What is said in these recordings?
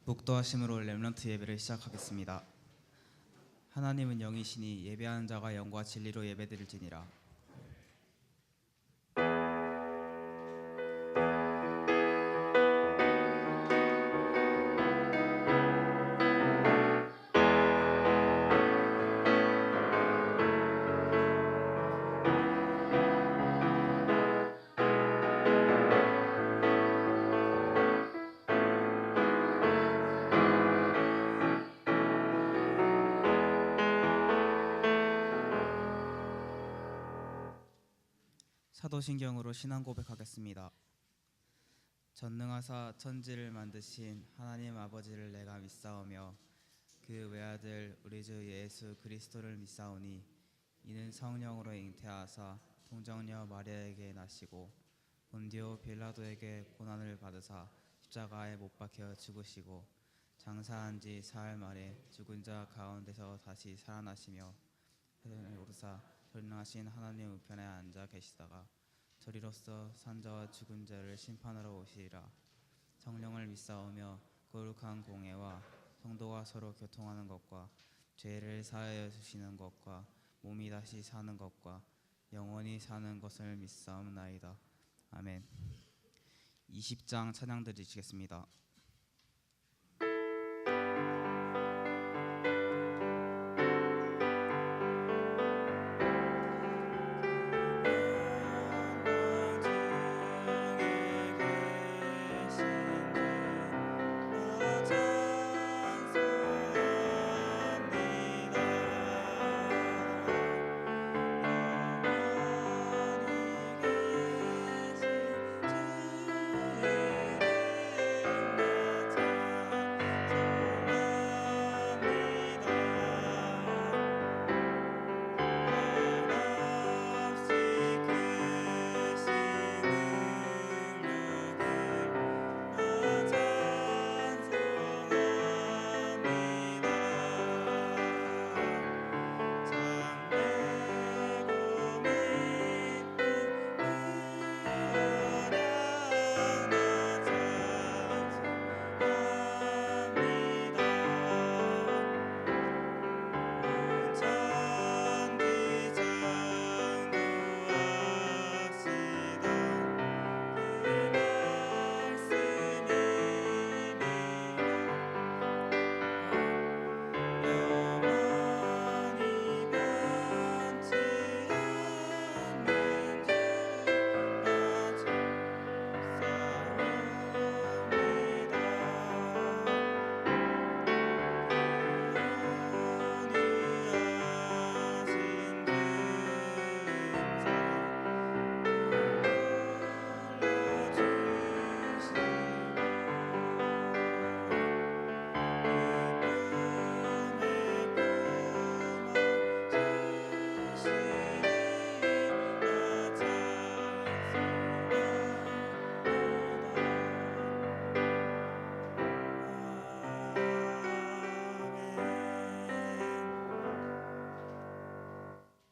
묵도하심으로 렘넌트 예배를 시작하겠습니다. 하나님은 영이시니 예배하는 자가 영과 진리로 예배드릴지니라. 사도신경으로 신앙 고백하겠습니다. 전능하사 천지를 만드신 하나님 아버지를 내가 믿사오며 그 외아들 우리 주 예수 그리스도를 믿사오니 이는 성령으로 잉태하사 동정녀 마리아에게 나시고 본디오 빌라도에게 고난을 받으사 십자가에 못 박혀 죽으시고 장사한 지 사흘 만에 죽은 자 가운데서 다시 살아나시며 하늘에 오르사 전능하신 하나님 우편에 앉아 계시다가 저리로서 산자와 죽은 자를 심판하러 오시리라. 성령을 믿사오며 거룩한 공예와 성도가 서로 교통하는 것과 죄를 사하여 주시는 것과 몸이 다시 사는 것과 영원히 사는 것을 믿사옵나이다. 아멘. 20장 찬양 드리시겠습니다.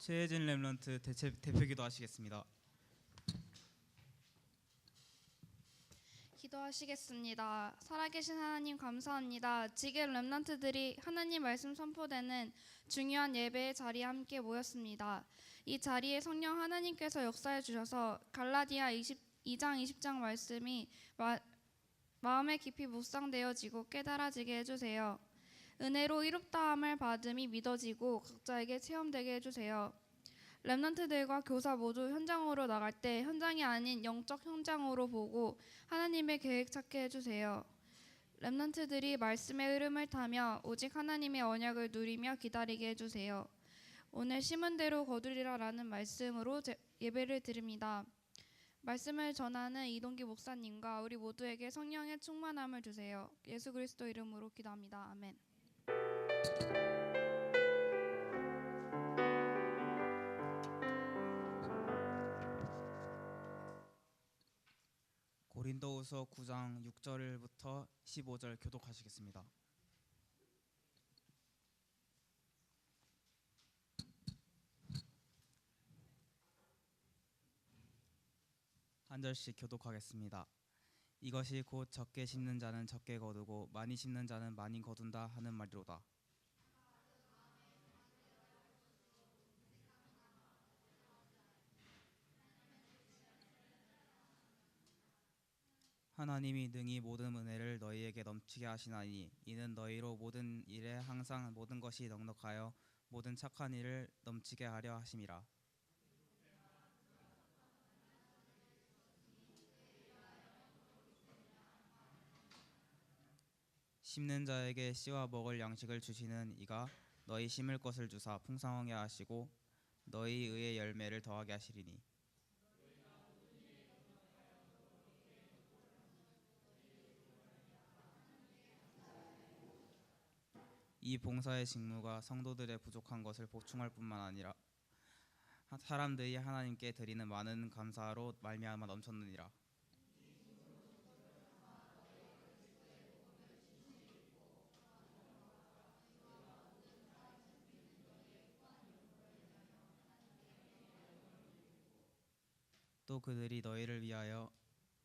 최혜진 렘넌트 대표기도 하시겠습니다. 기도하시겠습니다. 살아계신 하나님 감사합니다. 지금 렘넌트들이 하나님 말씀 선포되는 중요한 예배의 자리에 함께 모였습니다. 이 자리에 성령 하나님께서 역사해 주셔서 갈라디아 2장 20장 말씀이 마음에 깊이 묵상되어지고 깨달아지게 해주세요. 은혜로 이롭다함을 받음이 믿어지고 각자에게 체험되게 해주세요. 렘넌트들과 교사 모두 현장으로 나갈 때 현장이 아닌 영적 현장으로 보고 하나님의 계획 찾게 해주세요. 렘넌트들이 말씀의 흐름을 타며 오직 하나님의 언약을 누리며 기다리게 해주세요. 오늘 심은 대로 거두리라 라는 말씀으로 예배를 드립니다. 말씀을 전하는 이동기 목사님과 우리 모두에게 성령의 충만함을 주세요. 예수 그리스도 이름으로 기도합니다. 아멘. 고린도후서 9장 6절부터 15절 교독하시겠습니다. 한 절씩 교독하겠습니다. 이것이 곧 적게 심는 자는 적게 거두고 많이 심는 자는 많이 거둔다 하는 말이로다. 하나님이 능히 모든 은혜를 너희에게 넘치게 하시나니 이는 너희로 모든 일에 항상 모든 것이 넉넉하여 모든 착한 일을 넘치게 하려 하심이라. 심는 자에게 씨와 먹을 양식을 주시는 이가 너희 심을 것을 주사 풍성하게 하시고 너희 의의 열매를 더하게 하시리니 이 봉사의 직무가 성도들의 부족한 것을 보충할 뿐만 아니라 사람들이 하나님께 드리는 많은 감사로 말미암아 넘쳤느니라. 또 그들이 너희를 위하여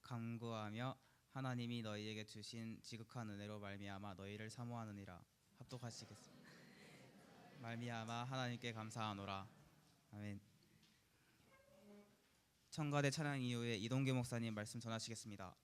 간구하며 하나님이 너희에게 주신 지극한 은혜로 말미암아 너희를 사모하느니라. 합독하시겠습니다. 말미암아 하나님께 감사하노라. 아멘. 청가대 찬양 이후에 이동규 목사님 말씀 전하시겠습니다.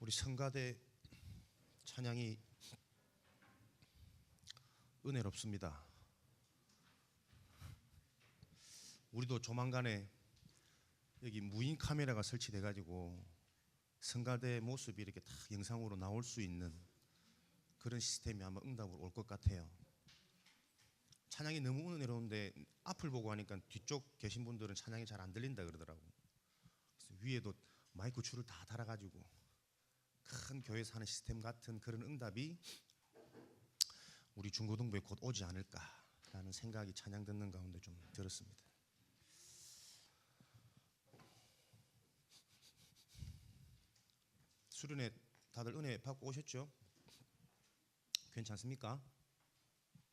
우리 성가대 찬양이 은혜롭습니다. 우리도 조만간에 여기 무인 카메라가 설치돼 가지고 성가대 모습이 이렇게 다 영상으로 나올 수 있는 그런 시스템이 아마 응답으로 올 것 같아요. 찬양이 너무 은혜로운데 앞을 보고 하니까 뒤쪽 계신 분들은 찬양이 잘 안 들린다 그러더라고. 그래서 위에도 마이크 줄을 다 달아가지고 큰 교회에서 하는 시스템 같은 그런 응답이 우리 중고등부에 곧 오지 않을까라는 생각이 찬양 듣는 가운데 좀 들었습니다. 수련회 다들 은혜 받고 오셨죠? 괜찮습니까?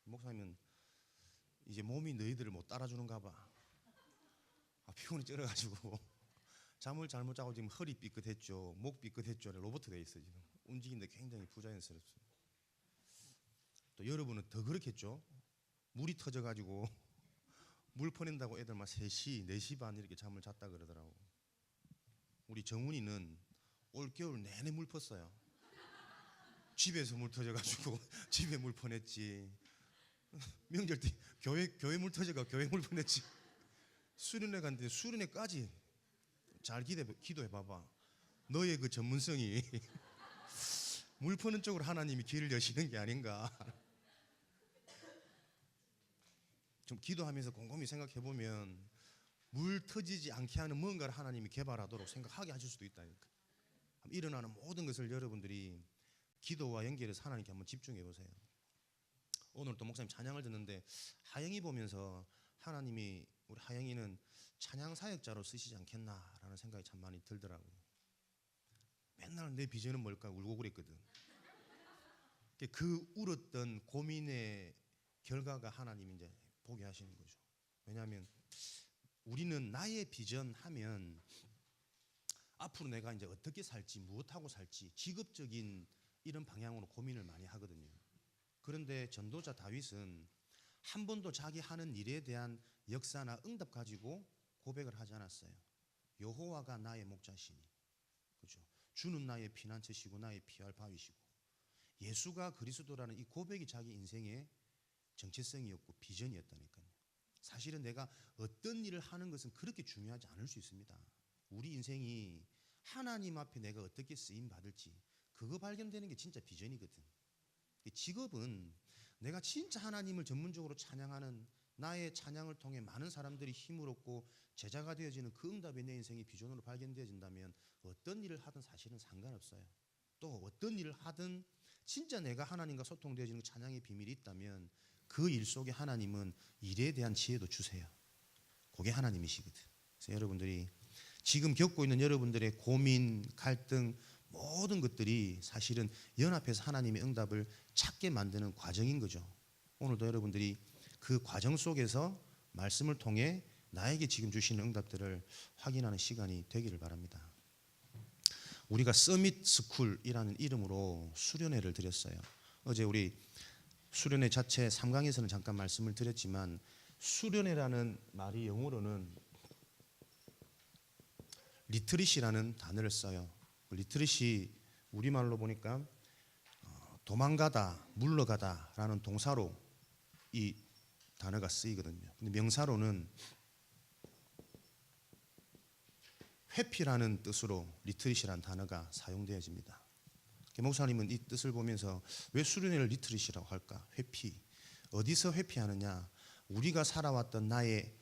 목사님은 이제 몸이 너희들을 못 따라주는가 봐. 피곤이 쩔어가지고 잠을 잘못 자고 지금 허리 삐끗했죠, 목 삐끗했죠. 로봇 돼 있어 지금. 움직이는데 굉장히 부자연스럽습니다. 또 여러분은 더 그렇겠죠. 물이 터져가지고 물 퍼낸다고 애들 막 3시, 4시 반 이렇게 잠을 잤다 그러더라고. 우리 정훈이는 올겨울 내내 물 펐어요. 집에서 물 터져가지고 집에 물 퍼냈지. 명절 때 교회 물 터져가 교회 물 퍼냈지. 수련회 갔는데 수련회까지 잘 기도해 봐봐. 너의 그 전문성이 물 퍼는 쪽으로 하나님이 길을 여시는 게 아닌가. 좀 기도하면서 곰곰이 생각해 보면 물 터지지 않게 하는 뭔가를 하나님이 개발하도록 생각하게 하실 수도 있다니까. 일어나는 모든 것을 여러분들이 기도와 연결해서 하나님께 한번 집중해 보세요. 오늘 또 목사님 찬양을 듣는데 하영이 보면서 하나님이 우리 하영이는 찬양 사역자로 쓰시지 않겠나라는 생각이 참 많이 들더라고요. 맨날 내 비전은 뭘까 울고 그랬거든. 그 울었던 고민의 결과가 하나님이 이제 보게 하시는 거죠. 왜냐하면 우리는 나의 비전 하면 앞으로 내가 이제 어떻게 살지, 무엇하고 살지, 직업적인 이런 방향으로 고민을 많이 하거든요. 그런데 전도자 다윗은 한 번도 자기 하는 일에 대한 역사나 응답 가지고 고백을 하지 않았어요. 여호와가 나의 목자시니, 그렇죠? 주는 나의 피난처시고 나의 피할 바위시고, 예수가 그리스도라는 이 고백이 자기 인생의 정체성이었고 비전이었다니까요. 사실은 내가 어떤 일을 하는 것은 그렇게 중요하지 않을 수 있습니다. 우리 인생이 하나님 앞에 내가 어떻게 쓰임 받을지 그거 발견되는 게 진짜 비전이거든. 직업은 내가 진짜 하나님을 전문적으로 찬양하는, 나의 찬양을 통해 많은 사람들이 힘을 얻고 제자가 되어지는 그 응답이 내 인생의 비전으로 발견되어진다면 어떤 일을 하든 사실은 상관없어요. 또 어떤 일을 하든 진짜 내가 하나님과 소통되어지는 찬양의 비밀이 있다면 그 일 속에 하나님은 일에 대한 지혜도 주세요. 그게 하나님이시거든. 그래서 여러분들이 지금 겪고 있는 여러분들의 고민, 갈등, 모든 것들이 사실은 연합해서 하나님의 응답을 찾게 만드는 과정인 거죠. 오늘도 여러분들이 그 과정 속에서 말씀을 통해 나에게 지금 주시는 응답들을 확인하는 시간이 되기를 바랍니다. 우리가 서밋 스쿨이라는 이름으로 수련회를 드렸어요. 어제 우리 수련회 자체 3강에서는 잠깐 말씀을 드렸지만, 수련회라는 말이 영어로는 리트릿이라는 단어를 써요. 리트릿이 우리말로 보니까 도망가다, 물러가다라는 동사로 이 단어가 쓰이거든요. 근데 명사로는 회피라는 뜻으로 리트릿이라는 단어가 사용되어집니다. 목사님은 이 뜻을 보면서 왜 수련회를 리트릿이라고 할까? 회피. 어디서 회피하느냐? 우리가 살아왔던 나의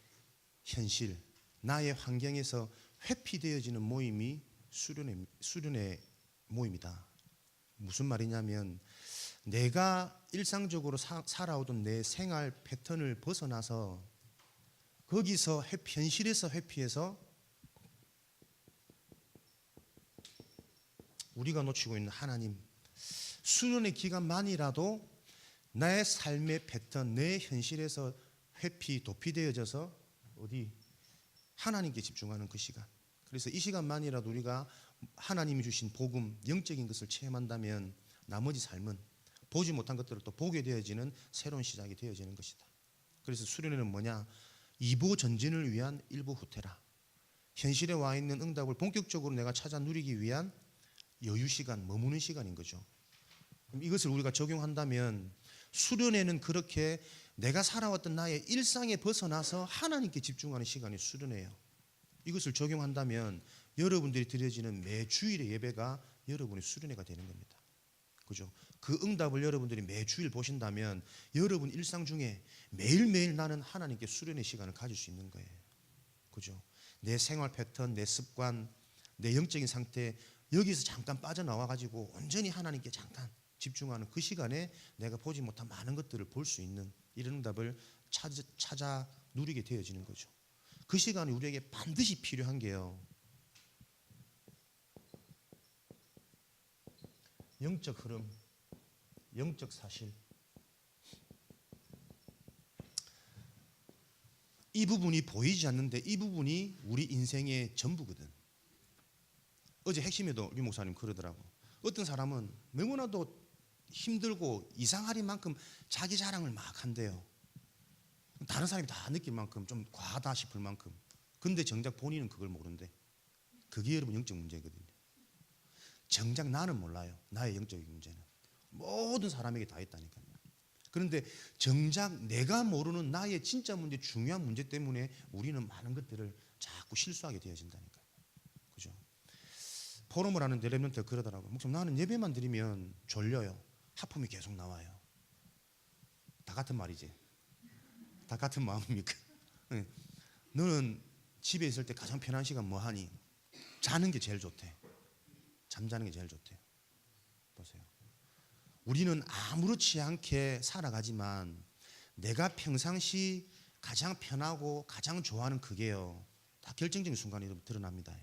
현실, 나의 환경에서 회피되어지는 모임이 수련회 모임이다. 무슨 말이냐면 내가 일상적으로 살아오던 내 생활 패턴을 벗어나서 거기서 현실에서 회피해서 우리가 놓치고 있는 하나님, 수련의 기간만이라도 나의 삶의 패턴, 내 현실에서 도피되어져서 어디 하나님께 집중하는 그 시간. 그래서 이 시간만이라도 우리가 하나님이 주신 복음, 영적인 것을 체험한다면 나머지 삶은 보지 못한 것들을 또 보게 되어지는 새로운 시작이 되어지는 것이다. 그래서 수련회는 뭐냐? 이보 전진을 위한 일보 후퇴라. 현실에 와 있는 응답을 본격적으로 내가 찾아 누리기 위한 여유 시간, 머무는 시간인 거죠. 그럼 이것을 우리가 적용한다면 수련회는 그렇게 내가 살아왔던 나의 일상에 벗어나서 하나님께 집중하는 시간이 수련회예요. 이것을 적용한다면 여러분들이 드려지는 매 주일의 예배가 여러분의 수련회가 되는 겁니다. 그죠? 그 응답을 여러분들이 매 주일 보신다면 여러분 일상 중에 매일매일 나는 하나님께 수련의 시간을 가질 수 있는 거예요. 그죠? 내 생활 패턴, 내 습관, 내 영적인 상태, 여기서 잠깐 빠져나와 가지고 온전히 하나님께 잠깐 집중하는 그 시간에 내가 보지 못한 많은 것들을 볼 수 있는 이런 응답을 찾아 누리게 되어지는 거죠. 그 시간이 우리에게 반드시 필요한 게요, 영적 흐름, 영적 사실, 이 부분이 보이지 않는데 이 부분이 우리 인생의 전부거든. 어제 핵심에도 우리 목사님 그러더라고. 어떤 사람은 너무나도 힘들고 이상할 만큼 자기 자랑을 막 한대요. 다른 사람이 다 느낄 만큼 좀 과하다 싶을 만큼. 근데 정작 본인은 그걸 모른대. 그게 여러분 영적 문제거든요. 정작 나는 몰라요. 나의 영적인 문제는 모든 사람에게 다 있다니까요. 그런데 정작 내가 모르는 나의 진짜 문제, 중요한 문제 때문에 우리는 많은 것들을 자꾸 실수하게 되어진다니까요. 그죠? 포럼을 하는데 렘넌트가 그러더라고요. 목사님, 나는 예배만 드리면 졸려요. 하품이 계속 나와요. 다 같은 말이지. 다 같은 마음입니까? 너는 집에 있을 때 가장 편한 시간 뭐 하니? 자는 게 제일 좋대. 잠자는 게 제일 좋대. 보세요. 우리는 아무렇지 않게 살아가지만 내가 평상시 가장 편하고 가장 좋아하는 그게요, 다 결정적인 순간에 드러납니다.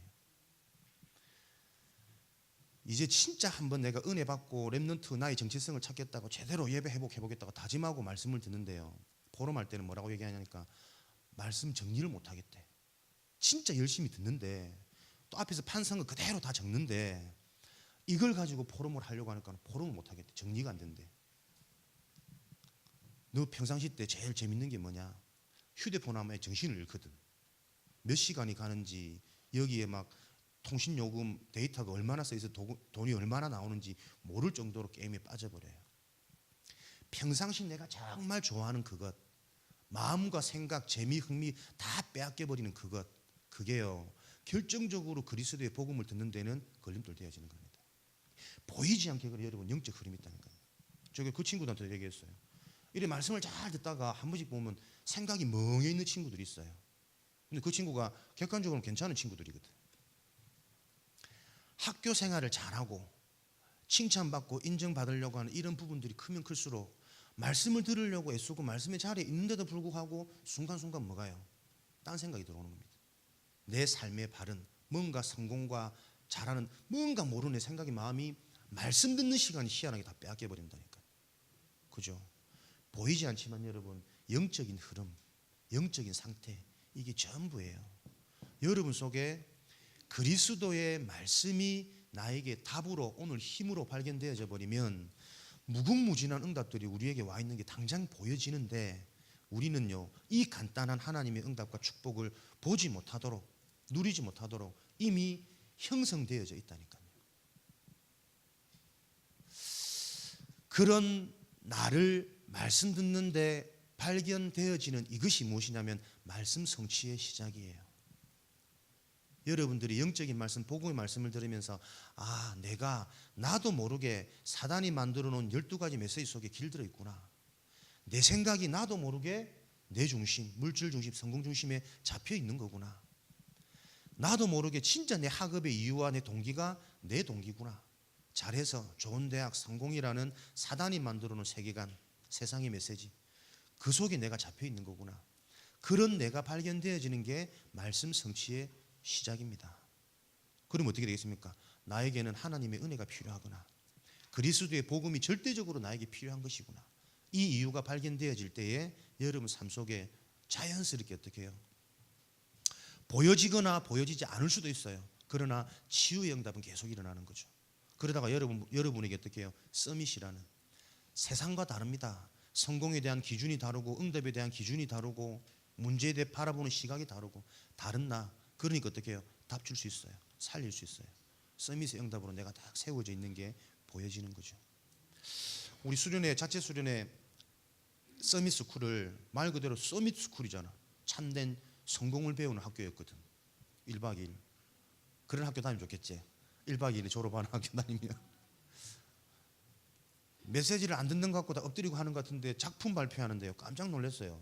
이제 진짜 한번 내가 은혜 받고 렘넌트 나의 정체성을 찾겠다고 제대로 예배 회복해보겠다고 다짐하고 말씀을 듣는데요, 포럼할 때는 뭐라고 얘기하냐니까 말씀 정리를 못하겠대. 진짜 열심히 듣는데 또 앞에서 판상을 그대로 다 적는데 이걸 가지고 포럼을 하려고 하니까 포럼을 못하겠대. 정리가 안 된대. 너 평상시 때 제일 재밌는 게 뭐냐? 휴대폰 하면 정신을 잃거든. 몇 시간이 가는지, 여기에 막 통신요금 데이터가 얼마나 써있어 돈이 얼마나 나오는지 모를 정도로 게임에 빠져버려요. 평상시 내가 정말 좋아하는 그것, 마음과 생각, 재미, 흥미 다 빼앗겨버리는 그것, 그게요 결정적으로 그리스도의 복음을 듣는 데는 걸림돌 되어지는 겁니다. 보이지 않게 그래 여러분 영적 흐름이 있다니까요. 제가 그 친구들한테 얘기했어요. 이래 말씀을 잘 듣다가 한 번씩 보면 생각이 멍해 있는 친구들이 있어요. 근데 그 친구가 객관적으로 괜찮은 친구들이거든. 학교 생활을 잘하고 칭찬받고 인정받으려고 하는 이런 부분들이 크면 클수록 말씀을 들으려고 애쓰고 말씀의 자리에 있는데도 불구하고 순간순간 뭐가요? 딴 생각이 들어오는 겁니다. 내 삶의 바른 뭔가 성공과 잘하는 뭔가 모르는 생각이, 마음이 말씀 듣는 시간이 희한하게 다 빼앗겨 버린다니까. 그죠? 보이지 않지만 여러분 영적인 흐름, 영적인 상태, 이게 전부예요. 여러분 속에 그리스도의 말씀이 나에게 답으로 오늘 힘으로 발견되어져 버리면 무궁무진한 응답들이 우리에게 와 있는 게 당장 보여지는데 우리는요 이 간단한 하나님의 응답과 축복을 보지 못하도록, 누리지 못하도록 이미 형성되어져 있다니까요. 그런 나를 말씀 듣는데 발견되어지는 이것이 무엇이냐면 말씀 성취의 시작이에요. 여러분들이 영적인 말씀, 복음의 말씀을 들으면서 내가 나도 모르게 사단이 만들어 놓은 12가지 메시지 속에 길들어 있구나. 내 생각이 나도 모르게 내 중심, 물질 중심, 성공 중심에 잡혀 있는 거구나. 나도 모르게 진짜 내 학업의 이유와 내 동기가 내 동기구나. 잘해서 좋은 대학, 성공이라는 사단이 만들어 놓은 세계관, 세상의 메시지, 그 속에 내가 잡혀 있는 거구나. 그런 내가 발견되어지는 게 말씀 성취의 시작입니다. 그럼 어떻게 되겠습니까? 나에게는 하나님의 은혜가 필요하구나. 그리스도의 복음이 절대적으로 나에게 필요한 것이구나. 이 이유가 발견되어질 때에 여러분 삶 속에 자연스럽게 어떻게 해요? 보여지거나 보여지지 않을 수도 있어요. 그러나 치유의 응답은 계속 일어나는 거죠. 그러다가 여러분에게 어떻게 해요? 서밋이라는, 세상과 다릅니다. 성공에 대한 기준이 다르고 응답에 대한 기준이 다르고 문제에 대해 바라보는 시각이 다르고 다른 나, 그러니까 어떻게 해요? 답 줄 수 있어요. 살릴 수 있어요. 서밋의 응답으로 내가 딱 세워져 있는 게 보여지는 거죠. 우리 수련회, 자체 수련회 서밋 스쿨을 말 그대로 서밋 스쿨이잖아. 참된 성공을 배우는 학교였거든. 1박 2일. 그런 학교 다니면 좋겠지. 1박 2일에 졸업하는 학교 다니면. 메시지를 안 듣는 것 같고 다 엎드리고 하는 것 같은데 작품 발표하는데요, 깜짝 놀랐어요.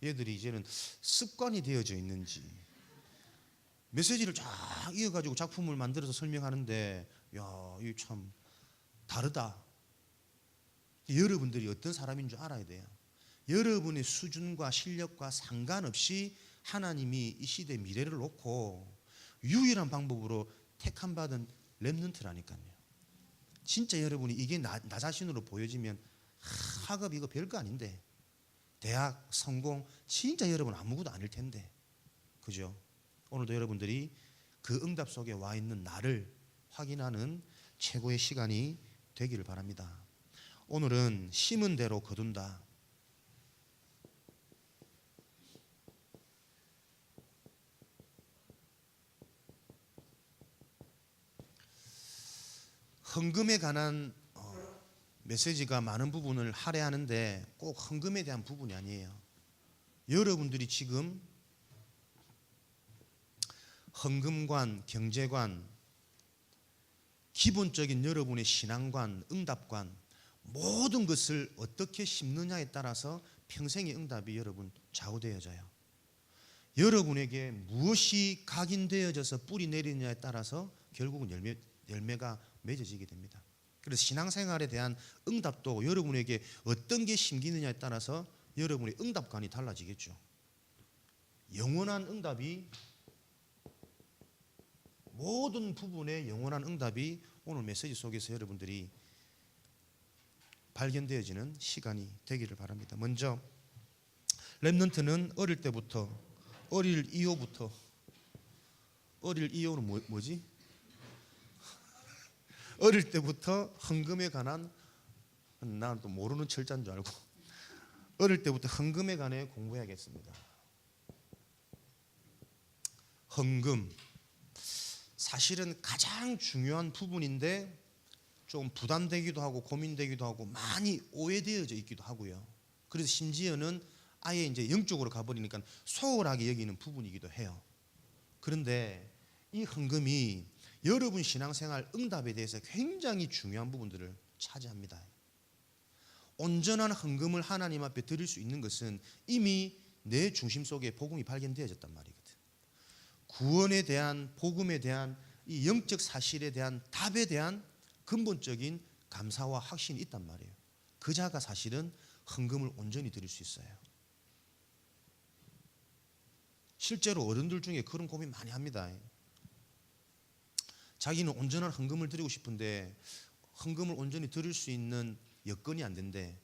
얘들이 이제는 습관이 되어져 있는지 메시지를 쫙 이어가지고 작품을 만들어서 설명하는데, 야, 이거 참 다르다. 여러분들이 어떤 사람인 줄 알아야 돼요. 여러분의 수준과 실력과 상관없이 하나님이 이 시대의 미래를 놓고 유일한 방법으로 택함받은 렘넌트라니까요. 진짜 여러분이 이게 나 자신으로 보여지면 학업 이거 별거 아닌데, 대학 성공 진짜 여러분 아무것도 아닐 텐데, 그죠? 오늘도 여러분들이 그 응답 속에 와 있는 나를 확인하는 최고의 시간이 되기를 바랍니다. 오늘은 심은 대로 거둔다. 헌금에 관한 메시지가 많은 부분을 할애하는데 꼭 헌금에 대한 부분이 아니에요. 여러분들이 지금 헌금관, 경제관, 기본적인 여러분의 신앙관, 응답관, 모든 것을 어떻게 심느냐에 따라서 평생의 응답이 여러분 좌우되어져요. 여러분에게 무엇이 각인되어져서 뿌리 내리느냐에 따라서 결국은 열매가 맺어지게 됩니다. 그래서 신앙생활에 대한 응답도 여러분에게 어떤 게 심기느냐에 따라서 여러분의 응답관이 달라지겠죠. 영원한 응답이, 모든 부분의 영원한 응답이 오늘 메시지 속에서 여러분들이 발견되어지는 시간이 되기를 바랍니다. 먼저 렘넌트는 어릴 때부터, 어릴 이후부터, 어릴 이후는 뭐지? 어릴 때부터 헌금에 관한, 난 또 모르는 철자인 줄 알고 어릴 때부터 헌금에 관해 공부해야겠습니다. 헌금, 사실은 가장 중요한 부분인데 좀 부담되기도 하고 고민되기도 하고 많이 오해되어져 있기도 하고요. 그래서 심지어는 아예 이제 영적으로 가버리니까 소홀하게 여기는 부분이기도 해요. 그런데 이 헌금이 여러분 신앙생활 응답에 대해서 굉장히 중요한 부분들을 차지합니다. 온전한 헌금을 하나님 앞에 드릴 수 있는 것은 이미 내 중심 속에 복음이 발견되어졌단 말이거든. 구원에 대한, 복음에 대한 이 영적 사실에 대한 답에 대한 근본적인 감사와 확신이 있단 말이에요. 그 자가 사실은 헌금을 온전히 드릴 수 있어요. 실제로 어른들 중에 그런 고민 많이 합니다. 자기는 온전한 헌금을 드리고 싶은데 헌금을 온전히 드릴 수 있는 여건이 안 된대.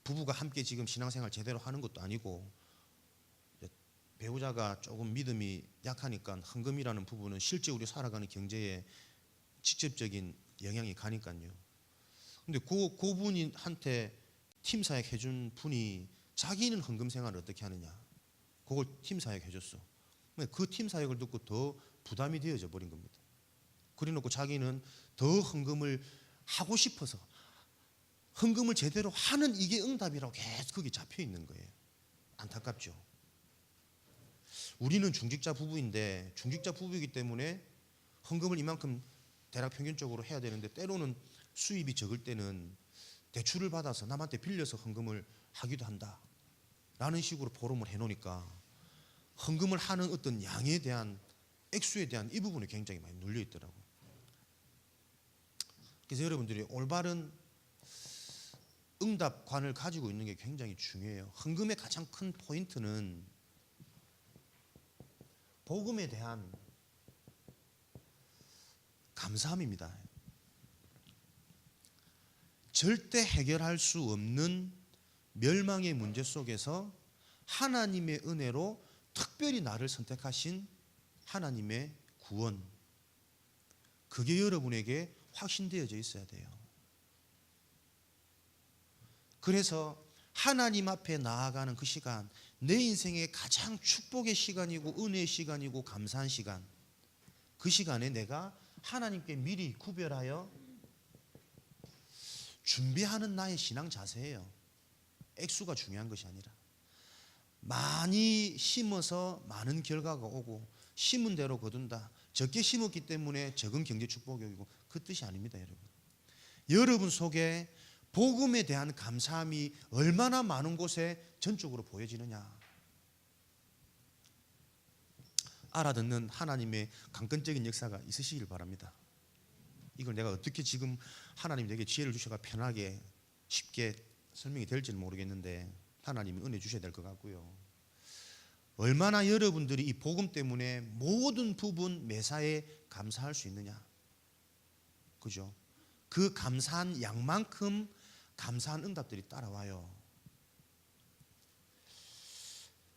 부부가 함께 지금 신앙생활 제대로 하는 것도 아니고 배우자가 조금 믿음이 약하니까 헌금이라는 부분은 실제 우리 살아가는 경제에 직접적인 영향이 가니까요. 근데 그 분한테 팀 사역 해준 분이 자기는 헌금 생활을 어떻게 하느냐, 그걸 팀 사역 해줬어. 그 팀 사역을 듣고 더 부담이 되어져 버린 겁니다. 그래놓고 자기는 더 헌금을 하고 싶어서 헌금을 제대로 하는 이게 응답이라고 계속 거기 잡혀 있는 거예요. 안타깝죠. 우리는 중직자 부부인데, 중직자 부부이기 때문에 헌금을 이만큼 대략 평균적으로 해야 되는데, 때로는 수입이 적을 때는 대출을 받아서 남한테 빌려서 헌금을 하기도 한다 라는 식으로 포럼을 해놓으니까 헌금을 하는 어떤 양에 대한, 액수에 대한 이 부분이 굉장히 많이 눌려 있더라고요. 그래서 여러분들이 올바른 응답관을 가지고 있는 게 굉장히 중요해요. 헌금의 가장 큰 포인트는 복음에 대한 감사함입니다. 절대 해결할 수 없는 멸망의 문제 속에서 하나님의 은혜로 특별히 나를 선택하신 하나님의 구원, 그게 여러분에게 확신되어져 있어야 돼요. 그래서 하나님 앞에 나아가는 그 시간, 내 인생의 가장 축복의 시간이고 은혜의 시간이고 감사한 시간, 그 시간에 내가 하나님께 미리 구별하여 준비하는 나의 신앙 자세예요. 액수가 중요한 것이 아니라, 많이 심어서 많은 결과가 오고 심은 대로 거둔다, 적게 심었기 때문에 적은 경제 축복이 오고 그 뜻이 아닙니다, 여러분. 여러분 속에 복음에 대한 감사함이 얼마나 많은 곳에 전적으로 보여지느냐. 알아듣는 하나님의 강건적인 역사가 있으시길 바랍니다. 이걸 내가 어떻게 지금 하나님 내게 지혜를 주셔가 편하게 쉽게 설명이 될지는 모르겠는데 하나님이 은혜 주셔야 될 것 같고요. 얼마나 여러분들이 이 복음 때문에 모든 부분 매사에 감사할 수 있느냐. 그죠? 그 감사한 양만큼 감사한 응답들이 따라와요.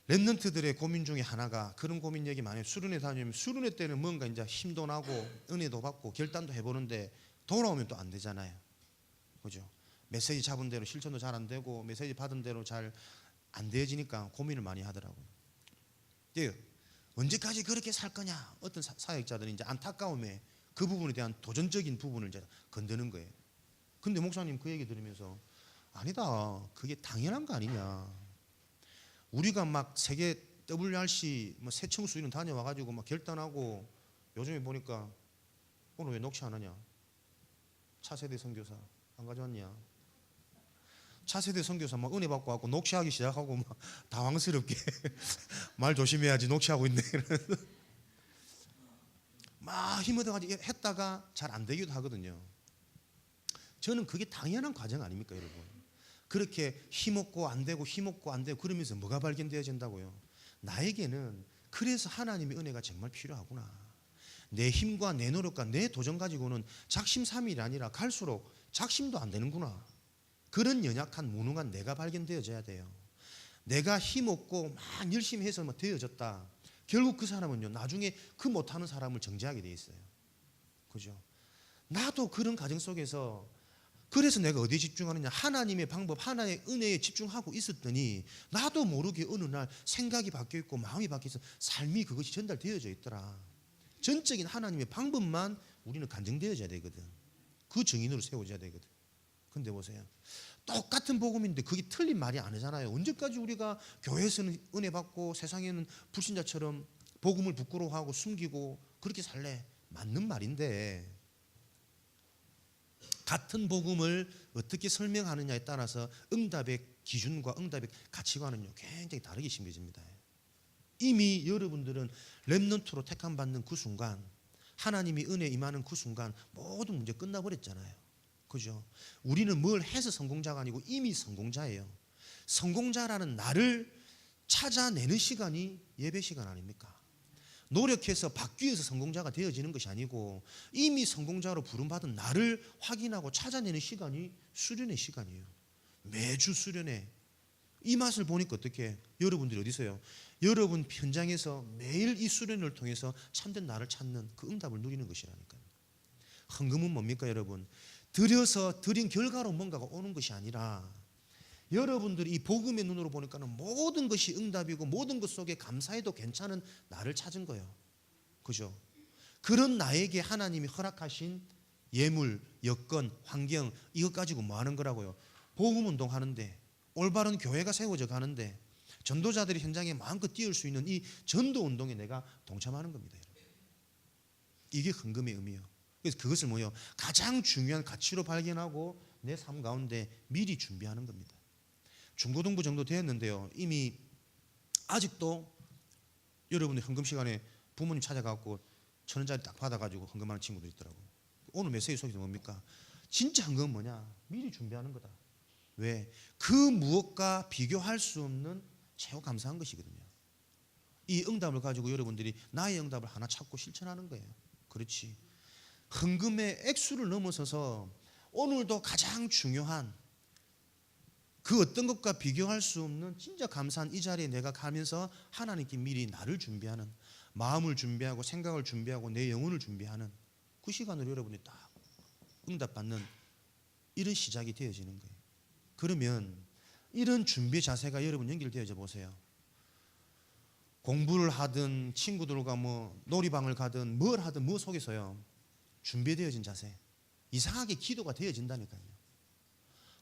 렘넌트들의 고민 중에 하나가 그런 고민 얘기 많이 해요. 수련회 다니면 수련회 때는 뭔가 이제 힘도 나고 은혜도 받고 결단도 해보는데 돌아오면 또 안 되잖아요. 그죠? 메시지 잡은 대로 실천도 잘 안 되고 메시지 받은 대로 잘 안 되어지니까 고민을 많이 하더라고요. 예, 언제까지 그렇게 살 거냐? 어떤 사역자들은 이제 안타까움에 그 부분에 대한 도전적인 부분을 이제 건드는 거예요. 근데 목사님 그 얘기 들으면서 아니다. 그게 당연한 거 아니냐. 우리가 막 세계 WRC 뭐 세청수 이런 다녀와가지고 막 결단하고 요즘에 보니까 오늘 왜 녹취 안 하냐? 차세대 선교사 안 가져왔냐? 차세대 선교사 막 은혜 받고 왔고 녹취하기 시작하고 막 당황스럽게 말 조심해야지 녹취하고 있네. 막 힘 얻어가지고 했다가 잘 안 되기도 하거든요. 저는 그게 당연한 과정 아닙니까, 여러분? 그렇게 힘없고 안 되고 힘없고 안 되고 그러면서 뭐가 발견되어진다고요? 나에게는 그래서 하나님의 은혜가 정말 필요하구나. 내 힘과 내 노력과 내 도전 가지고는 작심삼일이 아니라 갈수록 작심도 안 되는구나. 그런 연약한 무능한 내가 발견되어져야 돼요. 내가 힘없고 막 열심히 해서 막 되어졌다. 결국 그 사람은요 나중에 그 못하는 사람을 정죄하게 돼 있어요. 그죠? 나도 그런 과정 속에서 그래서 내가 어디에 집중하느냐? 하나님의 방법, 하나의 은혜에 집중하고 있었더니 나도 모르게 어느 날 생각이 바뀌어 있고 마음이 바뀌어서 삶이 그것이 전달되어져 있더라. 전적인 하나님의 방법만 우리는 간증되어져야 되거든. 그 증인으로 세워져야 되거든. 근데 보세요. 똑같은 복음인데 그게 틀린 말이 아니잖아요. 언제까지 우리가 교회에서는 은혜 받고 세상에는 불신자처럼 복음을 부끄러워하고 숨기고 그렇게 살래? 맞는 말인데 같은 복음을 어떻게 설명하느냐에 따라서 응답의 기준과 응답의 가치관은요 굉장히 다르게 심겨집니다. 이미 여러분들은 렘넌트로 택함받는 그 순간, 하나님이 은혜 임하는 그 순간 모든 문제 끝나버렸잖아요. 그죠? 우리는 뭘 해서 성공자가 아니고 이미 성공자예요. 성공자라는 나를 찾아내는 시간이 예배 시간 아닙니까? 노력해서 받기 위해서 성공자가 되어지는 것이 아니고 이미 성공자로 부름받은 나를 확인하고 찾아내는 시간이 수련의 시간이에요. 매주 수련회. 이 맛을 보니까 어떻게 여러분들이 어디서요? 여러분 현장에서 매일 이 수련을 통해서 참된 나를 찾는 그 응답을 누리는 것이라니까요. 헌금은 뭡니까 여러분? 드려서 드린 결과로 뭔가가 오는 것이 아니라 여러분들이 이 복음의 눈으로 보니까는 모든 것이 응답이고 모든 것 속에 감사해도 괜찮은 나를 찾은 거예요. 그죠? 그런 나에게 하나님이 허락하신 예물, 여건, 환경 이것 가지고 뭐 하는 거라고요? 복음 운동하는데 올바른 교회가 세워져 가는데 전도자들이 현장에 마음껏 뛰어올 수 있는 이 전도 운동에 내가 동참하는 겁니다. 이게 헌금의 의미예요. 그래서 그것을 뭐요? 가장 중요한 가치로 발견하고 내 삶 가운데 미리 준비하는 겁니다. 중고등부 정도 되었는데요. 이미 아직도 여러분들 헌금 시간에 부모님 찾아가고 1,000원짜리 딱 받아가지고 헌금하는 친구도 있더라고요. 오늘 메시지 속에서 뭡니까? 진짜 헌금은 뭐냐? 미리 준비하는 거다. 왜? 그 무엇과 비교할 수 없는 최고 감사한 것이거든요. 이 응답을 가지고 여러분들이 나의 응답을 하나 찾고 실천하는 거예요. 그렇지. 헌금의 액수를 넘어서서 오늘도 가장 중요한 그 어떤 것과 비교할 수 없는 진짜 감사한 이 자리에 내가 가면서 하나님께 미리 나를 준비하는, 마음을 준비하고 생각을 준비하고 내 영혼을 준비하는 그 시간을 여러분이 딱 응답받는 이런 시작이 되어지는 거예요. 그러면 이런 준비 자세가 여러분 연결되어져 보세요. 공부를 하든 친구들과 뭐 놀이방을 가든 뭘 하든 뭐 속에서요 준비되어진 자세, 이상하게 기도가 되어진다니까요.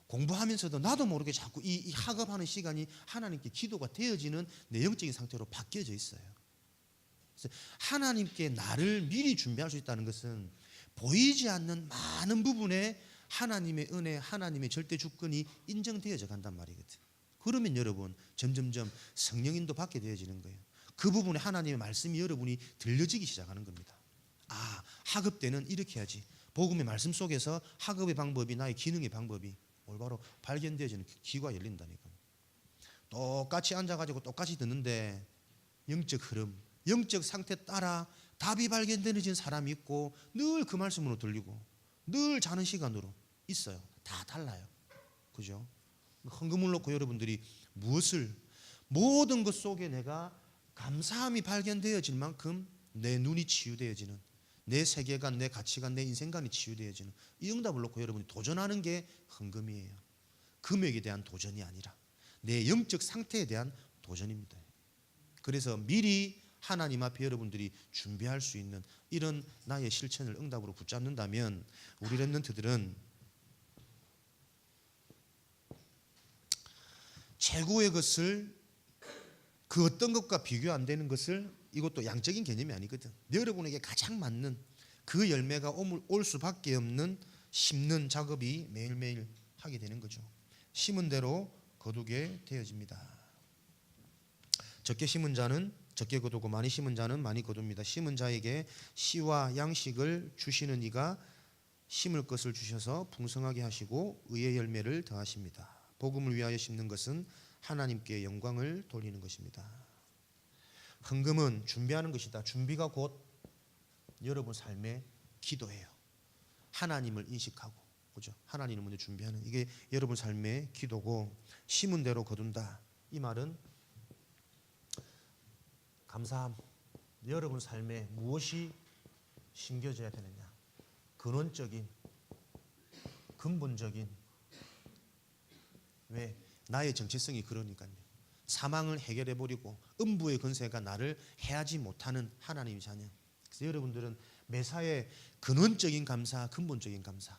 공부하면서도 나도 모르게 자꾸 이 학업하는 시간이 하나님께 기도가 되어지는 내 영적인 상태로 바뀌어져 있어요. 하나님께 나를 미리 준비할 수 있다는 것은 보이지 않는 많은 부분에 하나님의 은혜, 하나님의 절대 주권이 인정되어져 간단 말이거든. 그러면 여러분 점점점 성령인도 받게 되어지는 거예요. 그 부분에 하나님의 말씀이 여러분이 들려지기 시작하는 겁니다. 아, 학업 때는 이렇게 해야지. 복음의 말씀 속에서 학업의 방법이, 나의 기능의 방법이 올바로 발견되어지는 귀가 열린다니까. 똑같이 앉아가지고 똑같이 듣는데 영적 흐름, 영적 상태 따라 답이 발견되는 사람이 있고 늘 그 말씀으로 들리고 늘 자는 시간으로 있어요. 다 달라요. 그죠? 헌금을 놓고 여러분들이 무엇을, 모든 것 속에 내가 감사함이 발견되어질 만큼 내 눈이 치유되어지는, 내 세계관, 내 가치관, 내 인생관이 치유되어지는 이 응답을 놓고 여러분이 도전하는 게 헌금이에요. 금액에 대한 도전이 아니라 내 영적 상태에 대한 도전입니다. 그래서 미리 하나님 앞에 여러분들이 준비할 수 있는 이런 나의 실천을 응답으로 붙잡는다면 우리 렘넌트들은 최고의 것을, 그 어떤 것과 비교 안 되는 것을, 이것도 양적인 개념이 아니거든. 여러분에게 가장 맞는 그 열매가 올 수밖에 없는 심는 작업이 매일매일 하게 되는 거죠. 심은 대로 거두게 되어집니다. 적게 심은 자는 적게 거두고 많이 심은 자는 많이 거둡니다. 심은 자에게 씨와 양식을 주시는 이가 심을 것을 주셔서 풍성하게 하시고 의의 열매를 더하십니다. 복음을 위하여 심는 것은 하나님께 영광을 돌리는 것입니다. 헌금은 준비하는 것이다. 준비가 곧 여러분 삶의 기도예요. 하나님을 인식하고, 그죠? 하나님을 먼저 준비하는, 이게 여러분 삶의 기도고, 심은 대로 거둔다. 이 말은 감사함. 여러분 삶에 무엇이 심겨져야 되느냐? 근원적인, 근본적인, 왜? 나의 정체성이 그러니까요. 사망을 해결해버리고 음부의 권세가 나를 해하지 못하는 하나님의 자녀. 그래서 여러분들은 매사에 근원적인 감사, 근본적인 감사,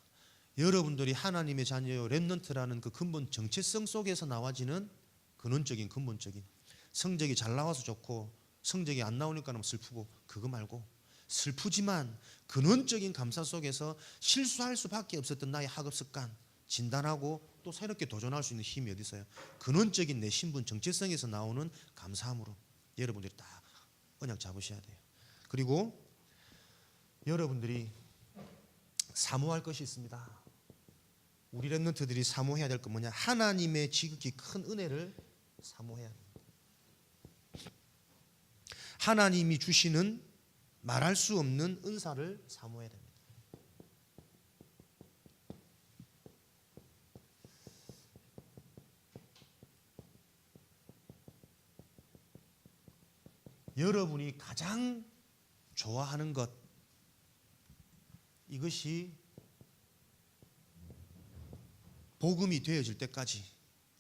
여러분들이 하나님의 자녀요 렘넌트라는 그 근본 정체성 속에서 나와지는 근원적인, 근본적인, 성적이 잘 나와서 좋고 성적이 안 나오니까 슬프고, 그거 말고 슬프지만 근원적인 감사 속에서 실수할 수밖에 없었던 나의 학업 습관 진단하고 또 새롭게 도전할 수 있는 힘이 어디 있어요? 근원적인 내 신분 정체성에서 나오는 감사함으로 여러분들이 다 언약 잡으셔야 돼요. 그리고 여러분들이 사모할 것이 있습니다. 우리 렘넌트들이 사모해야 될 건 뭐냐? 하나님의 지극히 큰 은혜를 사모해야 합니다. 하나님이 주시는 말할 수 없는 은사를 사모해야 됩니다. 여러분이 가장 좋아하는 것, 이것이 복음이 되어질 때까지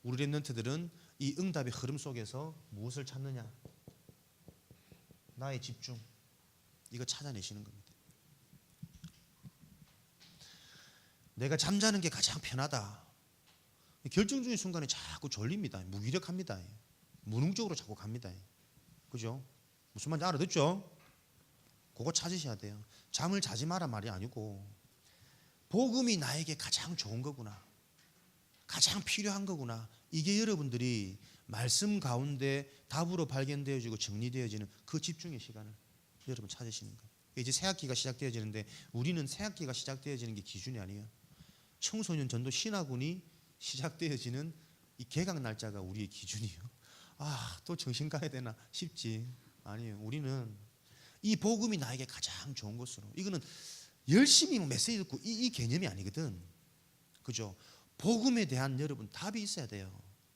우리 렘넌트들은 이 응답의 흐름 속에서 무엇을 찾느냐? 나의 집중, 이거 찾아내시는 겁니다. 내가 잠자는 게 가장 편하다. 결정적인 순간에 자꾸 졸립니다. 무기력합니다. 무능적으로 자꾸 갑니다. 그죠? 무슨 말인지 알아듣죠? 그거 찾으셔야 돼요. 잠을 자지 마라 말이 아니고 복음이 나에게 가장 좋은 거구나, 가장 필요한 거구나, 이게 여러분들이 말씀 가운데 답으로 발견되어지고 정리되어지는 그 집중의 시간을 여러분 찾으시는 거예요. 이제 새학기가 시작되어지는데 우리는 새학기가 시작되어지는 게 기준이 아니에요. 청소년 전도 신학운이 시작되어지는 이 개강 날짜가 우리의 기준이에요. 아, 또 정신 가야 되나 싶지. 아니에요. 우리는 이 복음이 나에게 가장 좋은 것으로, 이거는 열심히 메시지 듣고 이 개념이 아니거든. 그죠? 복음에 대한 여러분 답이 있어야 돼요.